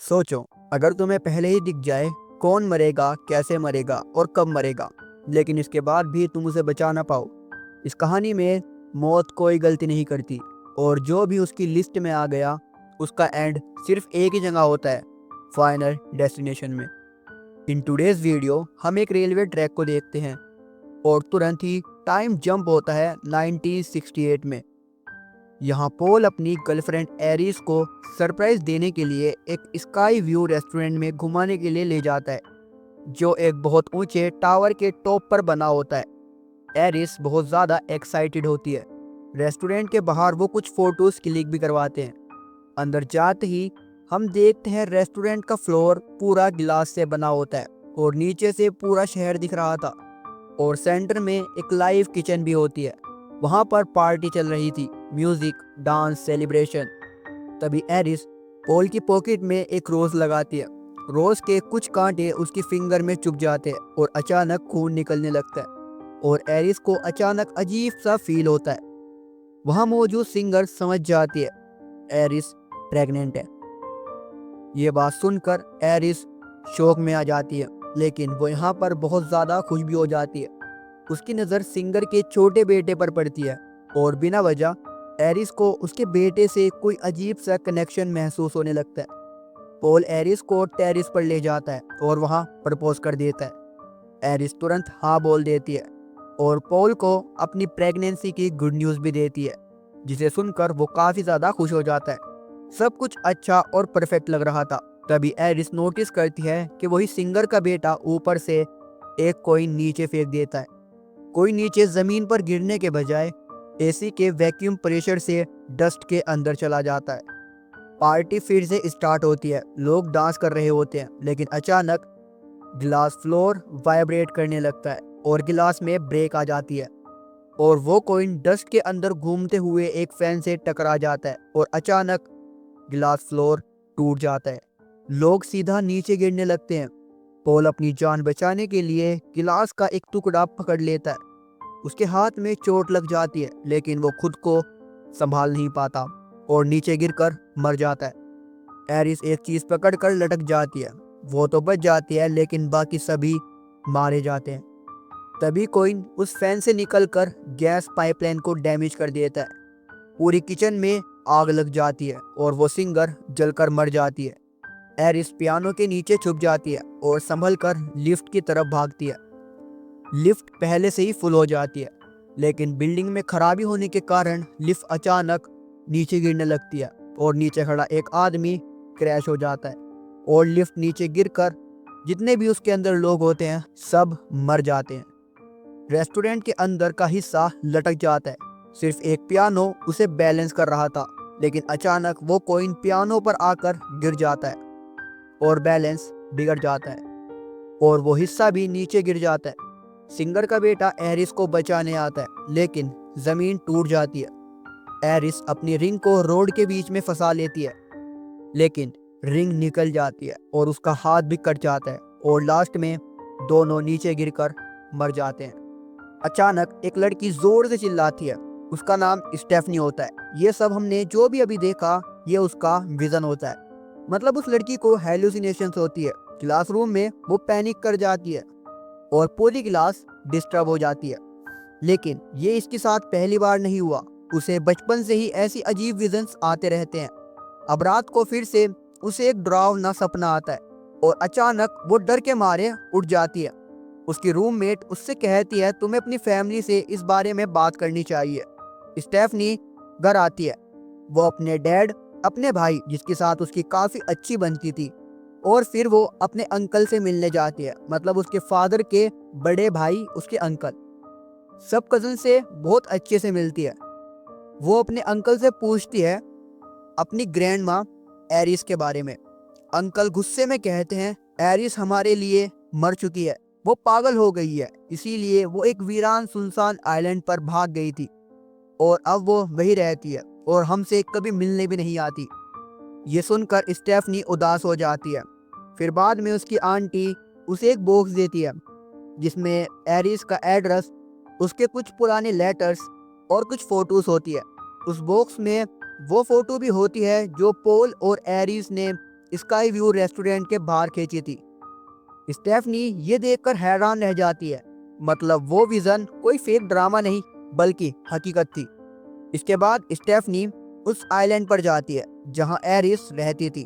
सोचो, अगर तुम्हें पहले ही दिख जाए कौन मरेगा, कैसे मरेगा और कब मरेगा, लेकिन इसके बाद भी तुम उसे बचा ना पाओ। इस कहानी में मौत कोई गलती नहीं करती और जो भी उसकी लिस्ट में आ गया उसका एंड सिर्फ एक ही जगह होता है, फाइनल डेस्टिनेशन में। इन टुडेज वीडियो हम एक रेलवे ट्रैक को देखते हैं और तुरंत ही टाइम जंप होता है 1968 में। यहाँ पोल अपनी गर्लफ्रेंड एरिस को सरप्राइज देने के लिए एक स्काई व्यू रेस्टोरेंट में घुमाने के लिए ले जाता है, जो एक बहुत ऊंचे टावर के टॉप पर बना होता है। एरिस बहुत ज़्यादा एक्साइटेड होती है। रेस्टोरेंट के बाहर वो कुछ फोटोज क्लिक भी करवाते हैं। अंदर जाते ही हम देखते हैं रेस्टोरेंट का फ्लोर पूरा गिलास से बना होता है और नीचे से पूरा शहर दिख रहा था। और सेंटर में एक लाइव किचन भी होती है। वहाँ पर पार्टी चल रही थी, म्यूजिक, डांस, सेलिब्रेशन। तभी एरिस पोल की पॉकेट में एक रोज लगाती है। रोज के कुछ कांटे उसकी फिंगर में चुभ जाते हैं और अचानक खून निकलने लगता है और एरिस को अचानक अजीब सा फील होता है। वहाँ मौजूद सिंगर समझ जाती है एरिस प्रेग्नेंट है। ये बात सुनकर एरिस शौक में आ जाती है, लेकिन वो यहाँ पर बहुत ज़्यादा खुश भी हो जाती है। उसकी नज़र सिंगर के छोटे बेटे पर पड़ती है और बिना वजह एरिस को उसके बेटे से कोई अजीब सा कनेक्शन महसूस होने लगता है। पोल एरिस को टेरिस पर ले जाता है और वहाँ प्रपोज कर देता है। एरिस तुरंत हाँ बोल देती है और पोल को अपनी प्रेगनेंसी की गुड न्यूज़ भी देती है, जिसे सुनकर वो काफ़ी ज़्यादा खुश हो जाता है। सब कुछ अच्छा और परफेक्ट लग रहा था। तभी एरिस नोटिस करती है कि वही सिंगर का बेटा ऊपर से एक कॉइन नीचे फेंक देता है। कोई नीचे जमीन पर गिरने के बजाय एसी के वैक्यूम प्रेशर से डस्ट के अंदर चला जाता है। पार्टी फिर से स्टार्ट होती है। लोग डांस कर रहे होते हैं, लेकिन अचानक गिलास फ्लोर वाइब्रेट करने लगता है और गिलास में ब्रेक आ जाती है और वो कॉइन डस्ट के अंदर घूमते हुए एक फैन से टकरा जाता है और अचानक गिलास फ्लोर टूट जाता है। लोग सीधा नीचे गिरने लगते हैं। पोल अपनी जान बचाने के लिए गिलास का एक टुकड़ा पकड़ लेता है। उसके हाथ में चोट लग जाती है, लेकिन वो खुद को संभाल नहीं पाता और नीचे गिरकर मर जाता है। एरिस एक चीज पकड़कर लटक जाती है। वो तो बच जाती है, लेकिन बाकी सभी मारे जाते हैं। तभी कॉइन उस फैन से निकलकर गैस पाइपलाइन को डैमेज कर देता है। पूरी किचन में आग लग जाती है और वो सिंगर जलकर मर जाती है। एरिस पियानो के नीचे छुप जाती है और संभलकर लिफ्ट की तरफ भागती है। लिफ्ट पहले से ही फुल हो जाती है, लेकिन बिल्डिंग में खराबी होने के कारण लिफ्ट अचानक नीचे गिरने लगती है और नीचे खड़ा एक आदमी क्रैश हो जाता है और लिफ्ट नीचे गिरकर जितने भी उसके अंदर लोग होते हैं सब मर जाते हैं। रेस्टोरेंट के अंदर का हिस्सा लटक जाता है। सिर्फ एक पियानो उसे बैलेंस कर रहा था, लेकिन अचानक वो कॉइन पियानो पर आकर गिर जाता है और बैलेंस बिगड़ जाता है और वो हिस्सा भी नीचे गिर जाता है। सिंगर का बेटा एरिस को बचाने आता है, लेकिन जमीन टूट जाती है। एरिस अपनी रिंग को रोड के बीच में फंसा लेती है, लेकिन रिंग निकल जाती है और उसका हाथ भी कट जाता है और लास्ट में दोनों नीचे गिरकर मर जाते हैं। अचानक एक लड़की जोर से चिल्लाती है। उसका नाम स्टेफनी होता है। ये सब हमने जो भी अभी देखा ये उसका विजन होता है। मतलब उस लड़की को हेलुसिनेशंस होती है। क्लासरूम में वो पैनिक कर जाती है और पूरी क्लास डिस्टर्ब हो जाती है। लेकिन ये इसके साथ पहली बार नहीं हुआ। उसे बचपन से ही ऐसी अजीब विजन्स आते रहते हैं। अब रात को फिर से उसे एक डरावना सपना आता है और अचानक वो डर के मारे उठ जाती है। उसकी रूममेट उससे कहती है तुम्हें अपनी फैमिली से इस बारे में बात करनी चाहिए। स्टेफनी घर आती है। वो अपने डैड, अपने भाई जिसके साथ उसकी काफ़ी अच्छी बनती थी, और फिर वो अपने अंकल से मिलने जाती है। मतलब उसके फादर के बड़े भाई, उसके अंकल। सब कज़न से बहुत अच्छे से मिलती है। वो अपने अंकल से पूछती है अपनी ग्रैंड माँ एरिस के बारे में। अंकल गुस्से में कहते हैं एरिस हमारे लिए मर चुकी है, वो पागल हो गई है, इसीलिए वो एक वीरान सुनसान आइलैंड पर भाग गई थी और अब वो वही रहती है और हमसे कभी मिलने भी नहीं आती। ये सुनकर स्टेफनी उदास हो जाती है। फिर बाद में उसकी आंटी उसे एक बॉक्स देती है जिसमें एरिस का एड्रेस, उसके कुछ पुराने लेटर्स और कुछ फोटोज होती है। उस बॉक्स में वो फोटो भी होती है जो पोल और एरिस ने स्काई व्यू रेस्टोरेंट के बाहर खींची थी। स्टेफनी ये देखकर हैरान रह जाती है, मतलब वो विजन कोई फेक ड्रामा नहीं बल्कि हकीकत थी। इसके बाद स्टेफनी उस आइलैंड पर जाती है जहां एरिस रहती थी।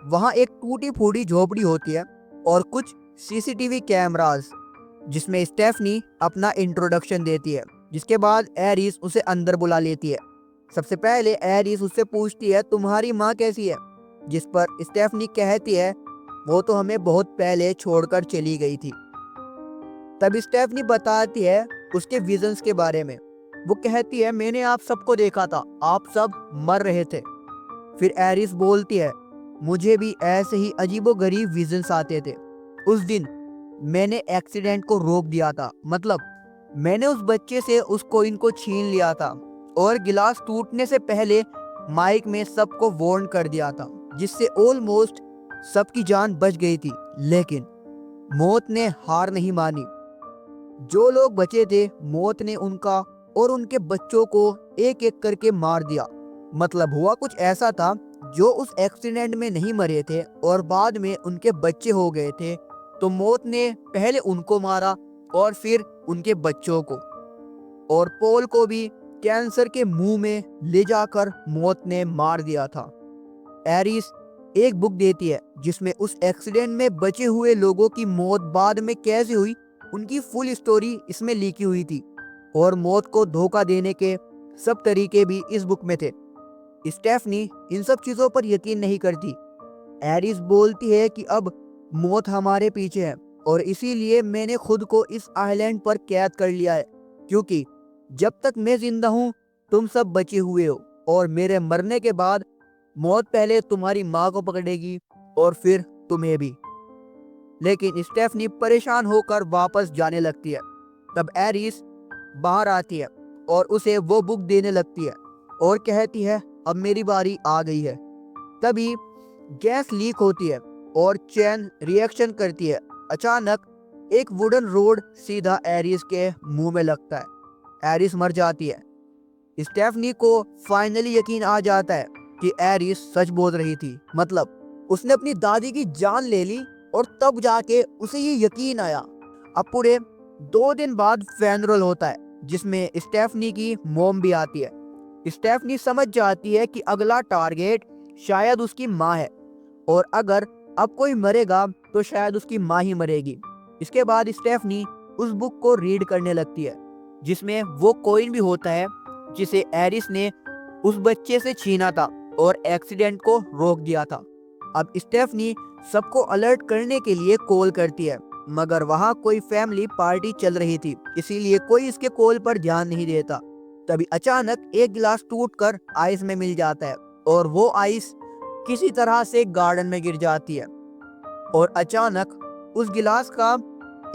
वहां एक टूटी फूटी झोपड़ी होती है और कुछ सीसीटीवी कैमरास, जिसमें स्टेफनी अपना इंट्रोडक्शन देती है। जिसके बाद एरिस उसे अंदर बुला लेती है। सबसे पहले एरिस उससे पूछती है तुम्हारी माँ कैसी है, जिस पर स्टेफनी कहती है वो तो हमें बहुत पहले छोड़कर चली गई थी। तब स्टेफनी बताती है उसके विजन्स के बारे में। वो कहती है मैंने आप सबको देखा था, आप सब मर रहे थे। फिर एरिस बोलती है मुझे भी ऐसे ही अजीबोगरीब विजन्स आते थे। उस दिन मैंने एक्सीडेंट को रोक दिया था, मतलब मैंने उस बच्चे से उस कॉइन को छीन लिया था और गिलास टूटने से पहले माइक में सबको वार्न कर दिया था, जिससे ऑलमोस्ट सबकी जान बच गई थी। लेकिन मौत ने हार नहीं मानी। जो लोग बचे थे मौत ने उनका और उनके बच्चों को एक एक करके मार दिया। मतलब हुआ कुछ ऐसा था, जो उस एक्सीडेंट में नहीं मरे थे और बाद में उनके बच्चे हो गए थे, तो मौत ने पहले उनको मारा और फिर उनके बच्चों को। और पॉल को भी कैंसर के मुंह में ले जाकर मौत ने मार दिया था। एरिस एक बुक देती है जिसमें उस एक्सीडेंट में बचे हुए लोगों की मौत बाद में कैसे हुई, उनकी फुल स्टोरी इसमें लिखी हुई थी। और मौत को धोखा देने के सब तरीके भी इस बुक में थे। स्टेफनी इन सब चीजों पर यकीन नहीं करती। एरिस बोलती है कि अब मौत हमारे पीछे है और इसीलिए मैंने खुद को इस आइलैंड पर कैद कर लिया है, क्योंकि जब तक मैं जिंदा हूं तुम सब बचे हुए हो और मेरे मरने के बाद मौत पहले तुम्हारी माँ को पकड़ेगी और फिर तुम्हें भी। लेकिन स्टेफनी परेशान होकर वापस जाने लगती है। तब एरिस बाहर आती है और उसे वो बुक देने लगती है और कहती है अब मेरी बारी आ गई है। तभी गैस लीक होती है और चैन रिएक्शन करती है। अचानक एक वुडन रोड सीधा एरिस के मुंह में लगता है। एरिस मर जाती है। स्टेफनी को फाइनली यकीन आ जाता है कि एरिस सच बोल रही थी, मतलब उसने अपनी दादी की जान ले ली। और तब जाके उसे ये यकीन आया। अब पूरे 2 दिन बाद फेनरल होता है जिसमें स्टेफनी की मॉम भी आती है। स्टेफनी समझ जाती है कि अगला टारगेट शायद उसकी माँ है और अगर अब कोई मरेगा तो शायद उसकी माँ ही मरेगी। इसके बाद स्टेफनी उस बुक को रीड करने लगती है जिसमें वो कॉइन भी होता है जिसे एरिस ने उस बच्चे से छीना था और एक्सीडेंट को रोक दिया था। अब स्टेफनी सबको अलर्ट करने के लिए कॉल करती है, मगर वहाँ कोई फैमिली पार्टी चल रही थी, इसीलिए कोई इसके कॉल पर ध्यान नहीं देता। तभी अचानक एक गिलास टूटकर आइस में मिल जाता है और वो आइस किसी तरह से गार्डन में गिर जाती है और अचानक उस गिलास का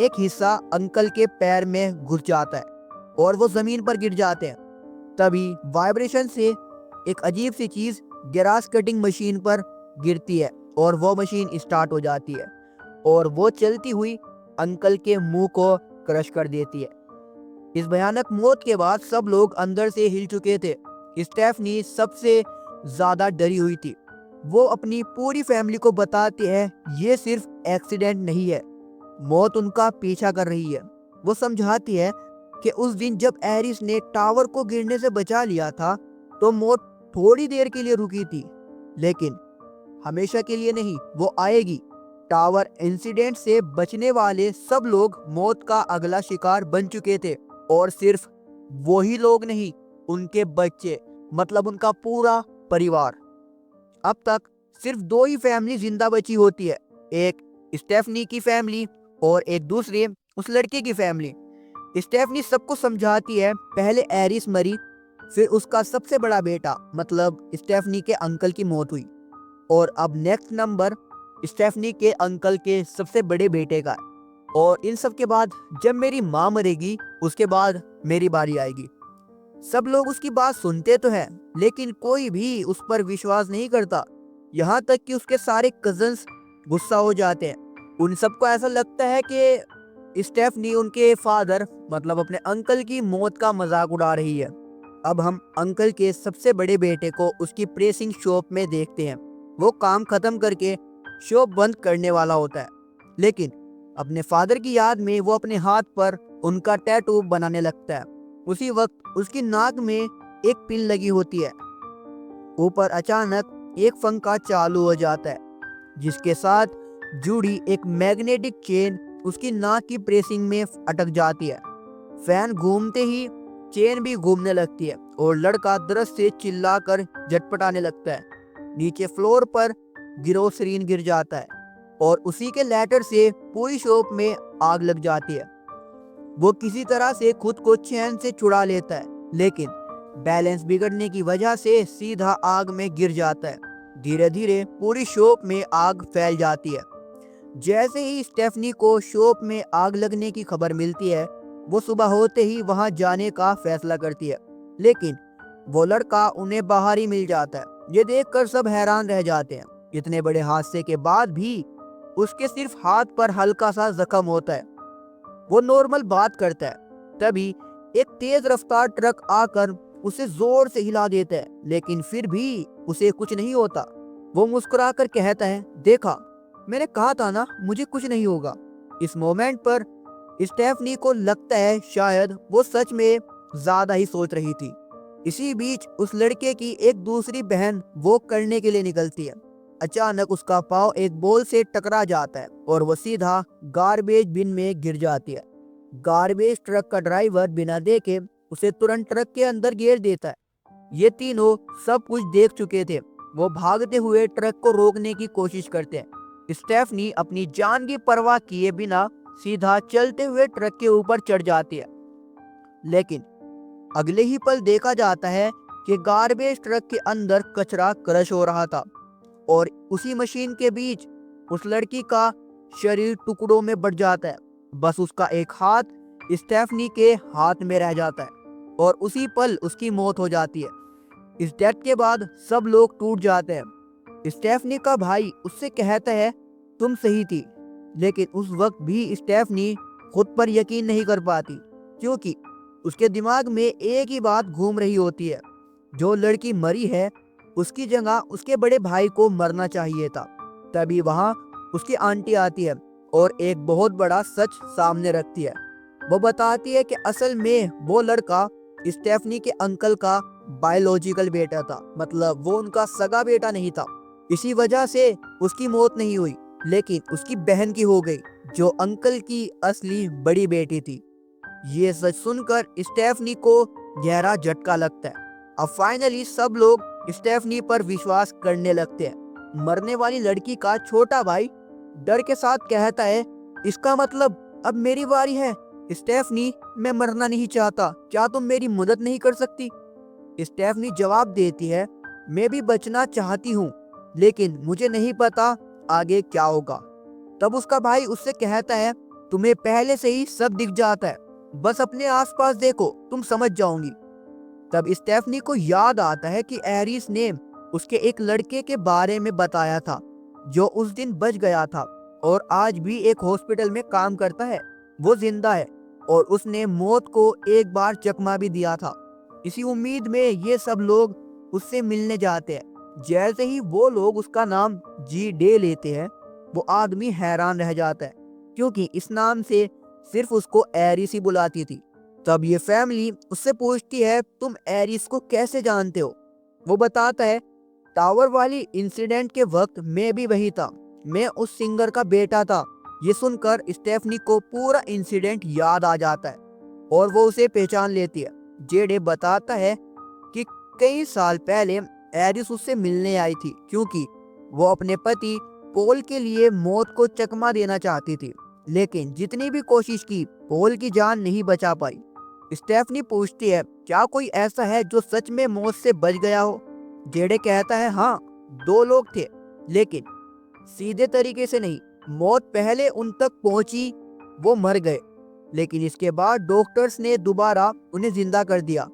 एक हिस्सा अंकल के पैर में घुस जाता है और वो जमीन पर गिर जाते हैं। तभी वाइब्रेशन से एक अजीब सी चीज ग्रास कटिंग मशीन पर गिरती है और वो मशीन स्टार्ट हो जाती है और वो चलती हुई अंकल के मुंह को क्रश कर देती है। इस भयानक मौत के बाद सब लोग अंदर से हिल चुके थे। स्टेफनी सबसे ज्यादा डरी हुई थी। वो अपनी पूरी फैमिली को बताती है ये सिर्फ एक्सीडेंट नहीं है, मौत उनका पीछा कर रही है। वो समझाती है कि उस दिन जब एरिस ने टावर को गिरने से बचा लिया था तो मौत थोड़ी देर के लिए रुकी थी, लेकिन हमेशा के लिए नहीं, वो आएगी। टावर इंसिडेंट से बचने वाले सब लोग मौत का अगला शिकार बन चुके थे और सिर्फ वही लोग नहीं, उनके बच्चे, मतलब उनका पूरा परिवार। अब तक सिर्फ 2 ही फैमिली जिंदा बची होती है, एक स्टेफनी की फैमिली और एक दूसरी उस लड़के की फैमिली। स्टेफनी सबको समझाती है पहले एरिस मरी, फिर उसका सबसे बड़ा बेटा मतलब स्टेफनी के अंकल की मौत हुई और अब नेक्स्ट नंबर स्टेफनी के अंकल के सबसे बड़े बेटे का है। और इन सब के बाद जब मेरी माँ मरेगी उसके बाद मेरी बारी आएगी। सब लोग उसकी बात सुनते तो हैं, लेकिन कोई भी उस पर विश्वास नहीं करता। यहाँ तक कि उसके सारे कजन्स गुस्सा हो जाते हैं। उन सबको ऐसा लगता है कि स्टेफनी उनके फादर मतलब अपने अंकल की मौत का मजाक उड़ा रही है। अब हम अंकल के सबसे बड़े बेटे को उसकी प्रेसिंग शॉप में देखते हैं। वो काम खत्म करके शो बंद करने वाला होता है, लेकिन अपने फादर की याद में वो अपने हाथ पर उनका टैटू बनाने लगता है। उसी वक्त उसकी नाक में एक पिन लगी होती है। ऊपर अचानक एक पंखा चालू हो जाता है, जिसके साथ जुड़ी एक मैग्नेटिक चेन उसकी नाक की प्रेसिंग में अटक जाती है। फैन घूमते ही चेन भी घूमने लगती है और लड़का दर्द से चिल्लाकर झटपटाने लगता है। नीचे फ्लोर पर गिरोसरीन गिर जाता है और उसी के लैटर से पूरी शॉप में आग लग जाती है। वो किसी तरह से खुद को चैन से छुड़ा लेता है, लेकिन बैलेंस बिगड़ने की वजह से सीधा आग में गिर जाता है। धीरे धीरे पूरी शॉप में आग फैल जाती है। जैसे ही स्टेफनी को शॉप में आग लगने की खबर मिलती है, वो सुबह होते ही वहां जाने का फैसला करती है, लेकिन वो लड़का उन्हें बाहर ही मिल जाता है। ये देखकर सब हैरान रह जाते हैं। इतने बड़े हादसे के बाद भी उसके सिर्फ हाथ पर हल्का सा जख्म होता है। वो नॉर्मल बात करता है। तभी एक तेज रफ्तार ट्रक आकर उसे जोर से हिला देता है, लेकिन फिर भी उसे कुछ नहीं होता। वो मुस्कुराकर कहता है, देखा, मैंने कहा था ना, मुझे कुछ नहीं होगा। इस मोमेंट पर स्टेफनी को लगता है शायद वो सच में ज्यादा ही सोच रही थी। इसी बीच उस लड़के की एक दूसरी बहन वॉक करने के लिए निकलती है। अचानक उसका पाँव एक बॉल से टकरा जाता है और वो सीधा गार्बेज बिन में गिर जाती है। गार्बेज ट्रक का ड्राइवर बिना देखे उसे तुरंत ट्रक के अंदर गिर देता है। ये तीनों सब कुछ देख चुके थे। वो भागते हुए ट्रक को रोकने की कोशिश करते हैं। स्टेफनी अपनी जान की परवाह किए बिना सीधा चलते हुए ट्रक के ऊपर चढ़ जाती है, लेकिन अगले ही पल देखा जाता है कि गार्बेज ट्रक के अंदर कचरा क्रश हो रहा था और उसी मशीन के बीच उस लड़की का शरीर टुकड़ों में बट जाता है। बस उसका एक हाथ स्टेफनी के हाथ में रह जाता है और उसी पल उसकी मौत हो जाती है। इस डेथ के बाद सब लोग टूट जाते हैं। स्टेफनी का भाई उससे कहता है, तुम सही थी, लेकिन उस वक्त भी स्टेफनी खुद पर यकीन नहीं कर पाती, क्योंकि उसके दिमाग में एक ही बात घूम रही होती है, जो लड़की मरी है उसकी जगह उसके बड़े भाई को मरना चाहिए था। तभी वहां उसकी आंटी आती है और एक बहुत बड़ा सच सामने रखती है। वो बताती है कि असल में वो लड़का स्टेफनी के अंकल का बायोलॉजिकल बेटा था, मतलब वो उनका सगा बेटा नहीं था। इसी वजह से उसकी मौत नहीं हुई, लेकिन उसकी बहन की हो गई, जो अंकल की असली बड़ी बेटी थी। ये सच सुनकर स्टेफनी को गहरा झटका लगता है। अब फाइनली सब लोग स्टेफनी पर विश्वास करने लगते हैं। मरने वाली लड़की का छोटा भाई डर के साथ कहता है, इसका मतलब अब मेरी बारी है। स्टेफनी, मैं मरना नहीं चाहता, क्या तुम मेरी मदद नहीं कर सकती? स्टेफनी जवाब देती है, मैं भी बचना चाहती हूँ, लेकिन मुझे नहीं पता आगे क्या होगा। तब उसका भाई उससे कहता है, तुम्हें पहले से ही सब दिख जाता है, बस अपने आसपास देखो, तुम समझ जाओगी। तब स्टेफनी को याद आता है कि एरिस ने उसके एक लड़के के बारे में बताया था, जो उस दिन बच गया था और आज भी एक हॉस्पिटल में काम करता है। वो जिंदा है और उसने मौत को एक बार चकमा भी दिया था। इसी उम्मीद में ये सब लोग उससे मिलने जाते हैं। जैसे ही वो लोग उसका नाम जी डे लेते हैं, वो आदमी हैरान रह जाता है, क्योंकि इस नाम से सिर्फ उसको एरिस ही बुलाती थी। तब ये फैमिली उससे पूछती है, तुम एरिस को कैसे जानते हो? वो बताता है, टावर वाली इंसिडेंट के वक्त मैं भी वही था, मैं उस सिंगर का बेटा था। ये सुनकर स्टेफनी को पूरा इंसिडेंट याद आ जाता है और वो उसे पहचान लेती है। जेडे बताता है कि कई साल पहले एरिस उससे मिलने आई थी, क्योंकि वो अपने पति पॉल के लिए मौत को चकमा देना चाहती थी, लेकिन जितनी भी कोशिश की, पॉल की जान नहीं बचा पाई। स्टेफनी पूछती है, क्या कोई ऐसा है जो सच में मौत से बच गया हो? जेडे कहता है, हाँ, 2 लोग थे, लेकिन सीधे तरीके से नहीं। मौत पहले उन तक पहुंची, वो मर गए, लेकिन इसके बाद डॉक्टर्स ने दोबारा उन्हें जिंदा कर दिया।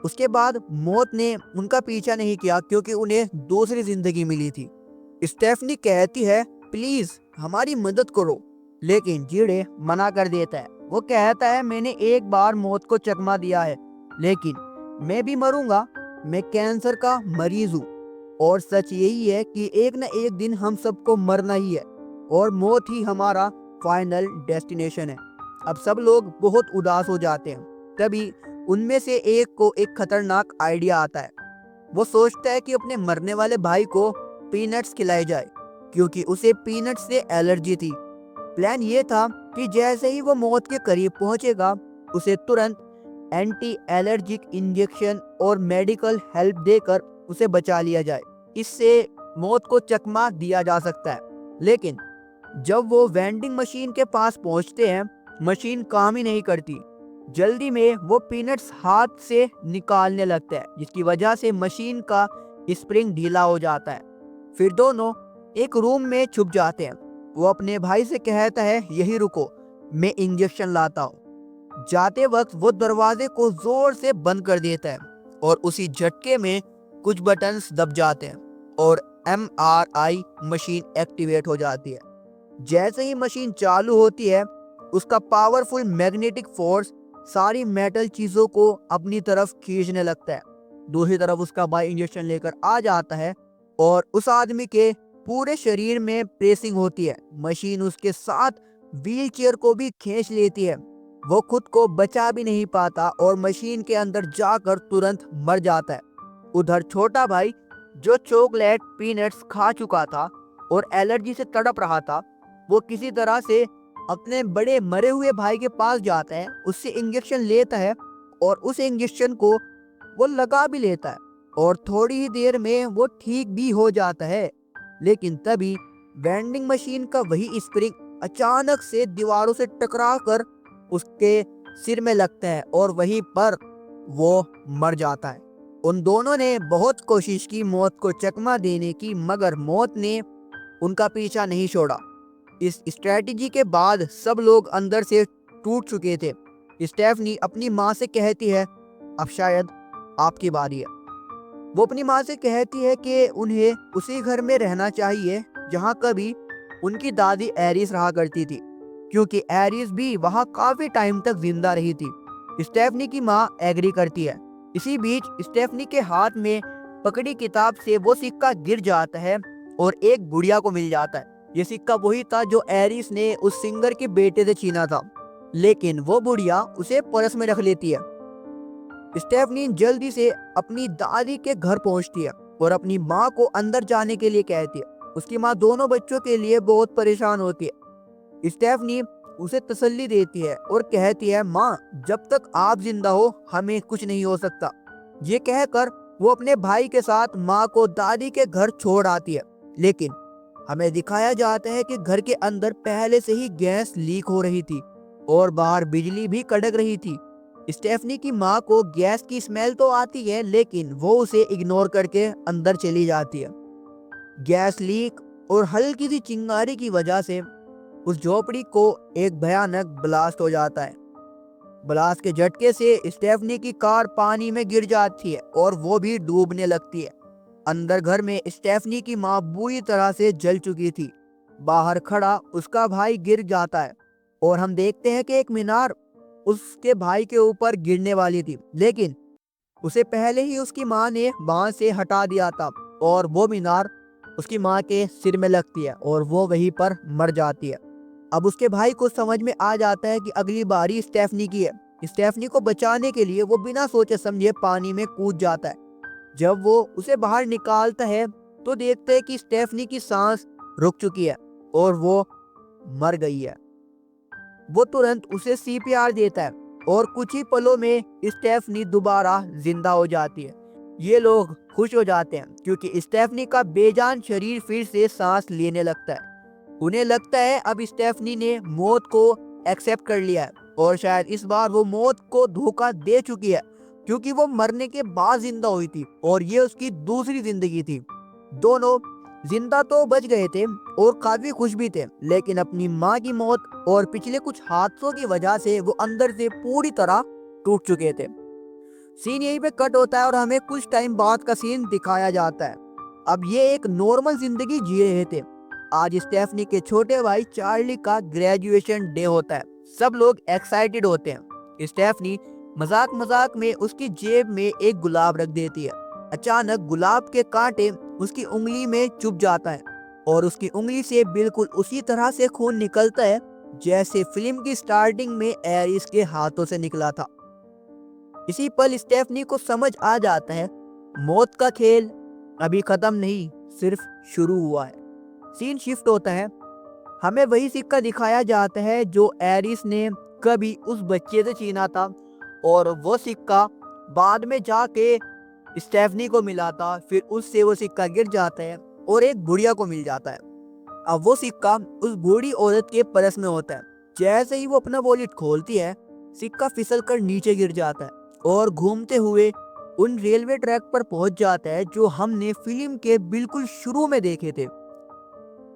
उसके बाद मौत ने उनका पीछा नहीं किया, क्योंकि उन्हें दूसरी जिंदगी मिली थी। स्टेफनी कहती है, प्लीज हमारी मदद करो, लेकिन जेडे मना कर देता है। वो कहता है, मैंने एक बार मौत को चकमा दिया है, लेकिन मैं भी मरूंगा, मैं कैंसर का मरीज हूँ और सच यही है कि एक न एक दिन हम सबको मरना ही है और मौत ही हमारा फाइनल डेस्टिनेशन है। अब सब लोग बहुत उदास हो जाते हैं। तभी उनमें से एक को एक खतरनाक आइडिया आता है। वो सोचता है कि अपने मरने वाले भाई को पीनट्स खिलाए जाए, क्योंकि उसे पीनट्स से एलर्जी थी। प्लान ये था कि जैसे ही वो मौत के करीब पहुंचेगा, उसे तुरंत एंटी एलर्जिक इंजेक्शन और मेडिकल हेल्प देकर उसे बचा लिया जाए। इससे मौत को चकमा दिया जा सकता है। लेकिन जब वो वेंडिंग मशीन के पास पहुंचते हैं, मशीन काम ही नहीं करती। जल्दी में वो पीनट्स हाथ से निकालने लगता है, जिसकी वजह से मशीन का स्प्रिंग ढीला हो जाता है। फिर दोनों एक रूम में छुप जाते हैं। वो अपने भाई से कहता है, यही रुको, मैं इंजेक्शन लाता हूँ। जाते वक्त वो दरवाजे को जोर से बंद कर देता है और उसी झटके में कुछ बटन्स दब जाते हैं और MRI मशीन एक्टिवेट हो जाती है। जैसे ही मशीन चालू होती है, उसका पावरफुल मैग्नेटिक फोर्स सारी मेटल चीजों को अपनी तरफ खींचने लगता है। दूसरी तरफ उसका भाई इंजेक्शन लेकर आ जाता है और उस आदमी के पूरे शरीर में प्रेसिंग होती है। मशीन उसके साथ व्हील चेयर को भी खींच लेती है। वो खुद को बचा भी नहीं पाता और मशीन के अंदर जाकर तुरंत मर जाता है। उधर छोटा भाई, जो चॉकलेट पीनट्स खा चुका था और एलर्जी से तड़प रहा था, वो किसी तरह से अपने बड़े मरे हुए भाई के पास जाता है, उससे इंजेक्शन लेता है और उस इंजेक्शन को वो लगा भी लेता है और थोड़ी ही देर में वो ठीक भी हो जाता है। लेकिन तभी वेंडिंग मशीन का वही स्प्रिंग अचानक से दीवारों से टकरा कर उसके सिर में लगता है और वहीं पर वो मर जाता है। उन दोनों ने बहुत कोशिश की मौत को चकमा देने की, मगर मौत ने उनका पीछा नहीं छोड़ा। इस स्ट्रेटजी के बाद सब लोग अंदर से टूट चुके थे। स्टेफनी अपनी माँ से कहती है, अब शायद आपकी बारी है। वो अपनी माँ से कहती है कि उन्हें उसी घर में रहना चाहिए जहाँ कभी उनकी दादी एरिस रहा करती थी, क्योंकि एरिस भी वहाँ काफी टाइम तक जिंदा रही थी। स्टेफनी की माँ एग्री करती है। इसी बीच स्टेफनी के हाथ में पकड़ी किताब से वो सिक्का गिर जाता है और एक बुढ़िया को मिल जाता है। ये सिक्का वही था जो एरिस ने उस सिंगर के बेटे से छीना था, लेकिन वो बुढ़िया उसे पर्स में रख लेती है। स्टेफनी जल्दी से अपनी दादी के घर पहुंचती है और अपनी माँ को अंदर जाने के लिए कहती है। उसकी माँ दोनों बच्चों के लिए बहुत परेशान होती है। स्टेफनी उसे तसल्ली देती है और कहती है, माँ, जब तक आप जिंदा हो हमें कुछ नहीं हो सकता। ये कहकर वो अपने भाई के साथ माँ को दादी के घर छोड़ आती है। लेकिन हमें दिखाया जाता है कि घर के अंदर पहले से ही गैस लीक हो रही थी और बाहर बिजली भी कड़क रही थी। स्टेफनी की माँ को गैस की स्मेल तो आती है, लेकिन वो उसे इग्नोर करके अंदर चली जाती है। गैस लीक और हल्की सी चिंगारी की वजह से उस झोपड़ी को एक भयानक ब्लास्ट हो जाता है। ब्लास्ट के झटके से स्टेफनी की कार पानी में गिर जाती है और वो भी डूबने लगती है। अंदर घर में स्टेफनी की माँ बुरी तरह से जल चुकी थी। बाहर खड़ा उसका भाई गिर जाता है और हम देखते हैं कि एक मीनार उसके भाई के ऊपर गिरने वाली थी, लेकिन उसे पहले ही उसकी माँ ने वहां से हटा दिया था और वो मीनार उसकी माँ के सिर में लगती है और वो वहीं पर मर जाती है। अब उसके भाई को समझ में आ जाता है कि अगली बारी स्टेफनी की है। स्टेफनी को बचाने के लिए वो बिना सोचे समझे पानी में कूद जाता है। जब वो उसे बाहर निकालता है तो देखते है कि स्टेफनी की सांस रुक चुकी है और वो मर गई है। वो तुरंत उसे CPR देता है और कुछ ही पलों में स्टेफनी दोबारा जिंदा हो जाती है। ये लोग खुश हो जाते हैं क्योंकि स्टेफनी का बेजान शरीर फिर से सांस लेने लगता है। उन्हें लगता है अब स्टेफनी ने मौत को एक्सेप्ट कर लिया है और शायद इस बार वो मौत को धोखा दे चुकी है, क्योंकि वो मरने के बाद जिंदा हुई थी और ये उसकी दूसरी जिंदगी थी। दोनों जिंदा तो बच गए थे और काफी खुश भी थे, लेकिन अपनी माँ की मौत और पिछले कुछ हादसों की वजह से वो अंदर से पूरी तरह टूट चुके थे। सीन यहीं पे कट होता है और हमें कुछ टाइम बाद का सीन दिखाया जाता है। अब ये एक नॉर्मल जिंदगी जी रहे थे। आज स्टेफनी के छोटे भाई चार्ली का ग्रेजुएशन डे होता है। सब लोग एक्साइटेड होते हैं। स्टेफनी मजाक मजाक में उसकी जेब में एक गुलाब रख देती है। अचानक गुलाब के कांटे उसकी उंगली में चुभ जाता है और उसकी उंगली से बिल्कुल उसी तरह से खून निकलता है जैसे फिल्म की स्टार्टिंग में एरिस के हाथों से निकला था। इसी पल स्टेफनी को समझ आ जाता है मौत का खेल अभी खत्म नहीं, सिर्फ शुरू हुआ है। सीन शिफ्ट होता है, हमें वही सिक्का दिखाया जाता है जो एरिस ने कभी उस बच्चे से छीना था और वो सिक्का बाद में जाके स्टेफनी को मिला था। फिर उससे वो सिक्का गिर जाता है और एक बुढ़िया को मिल जाता है। अब वो सिक्का उस बूढ़ी औरत के पर्स में होता है। जैसे ही वो अपना वॉलेट खोलती है, सिक्का फिसल कर नीचे गिर जाता है और घूमते हुए उन रेलवे ट्रैक पर पहुंच जाता है जो हमने फिल्म के बिल्कुल शुरू में देखे थे।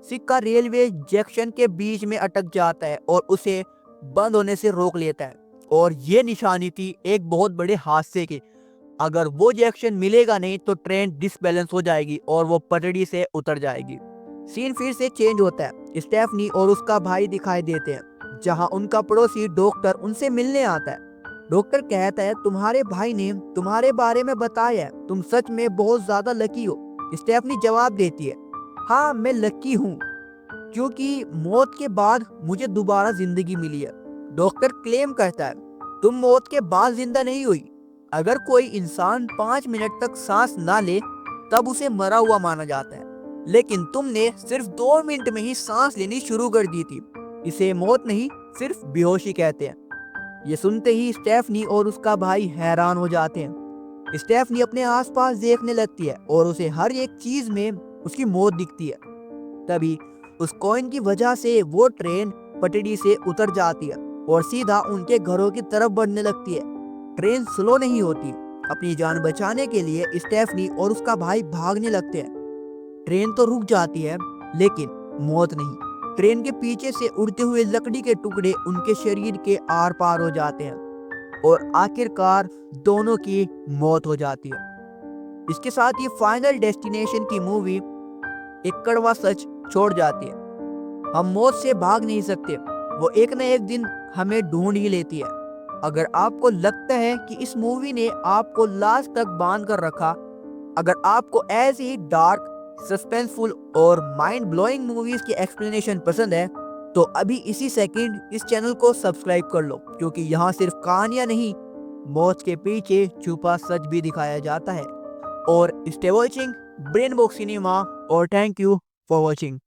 सिक्का रेलवे जंक्शन के बीच में अटक जाता है और उसे बंद होने से रोक लेता है और ये निशानी थी एक बहुत बड़े हादसे की। अगर वो जंक्शन मिलेगा नहीं तो ट्रेन डिसबैलेंस हो जाएगी और वो पटड़ी से उतर जाएगी। सीन फिर से चेंज होता है, स्टेफनी और उसका भाई दिखाई देते हैं जहां उनका पड़ोसी डॉक्टर उनसे मिलने आता है। डॉक्टर कहता है तुम्हारे भाई ने तुम्हारे बारे में बताया है, तुम सच में बहुत ज्यादा लकी हो। स्टेफनी जवाब देती है हाँ मैं लकी हूँ क्योंकि मौत के बाद मुझे दोबारा जिंदगी मिली है। डॉक्टर क्लेम करता है तुम मौत के बाद जिंदा नहीं हुई। अगर कोई इंसान 5 मिनट तक सांस ना ले तब उसे मरा हुआ माना जाता है, लेकिन तुमने सिर्फ 2 मिनट में ही सांस लेनी शुरू कर दी थी। इसे मौत नहीं सिर्फ बेहोशी कहते हैं। ये सुनते ही स्टेफनी और उसका भाई हैरान हो जाते हैं। स्टेफनी अपने आसपास देखने लगती है और उसे हर एक चीज में उसकी मौत दिखती है। तभी उस कॉइन की वजह से वो ट्रेन पटरी से उतर जाती है और सीधा उनके घरों की तरफ बढ़ने लगती है। ट्रेन स्लो नहीं होती। अपनी जान बचाने के लिए स्टेफनी और उसका भाई भागने लगते हैं। ट्रेन तो रुक जाती है लेकिन मौत नहीं। ट्रेन के पीछे से उड़ते हुए लकड़ी के टुकड़े उनके शरीर के आर पार हो जाते हैं और आखिरकार दोनों की मौत हो जाती है। इसके साथ ये फाइनल डेस्टिनेशन की मूवी एक कड़वा सच छोड़ जाती है। हम मौत से भाग नहीं सकते, वो एक न एक दिन हमें ढूंढ ही लेती है। अगर आपको लगता है कि इस मूवी ने आपको लास्ट तक बांध कर रखा, अगर आपको ऐसी ही डार्क, सस्पेंसफुल और माइंड ब्लोइंग मूवीज की एक्सप्लेनेशन पसंद है तो अभी इसी सेकंड इस चैनल को सब्सक्राइब कर लो, क्योंकि यहाँ सिर्फ कहानियां नहीं, मौत के पीछे छुपा सच भी दिखाया जाता है। और stay watching brain box cinema और थैंक यू फॉर वॉचिंग।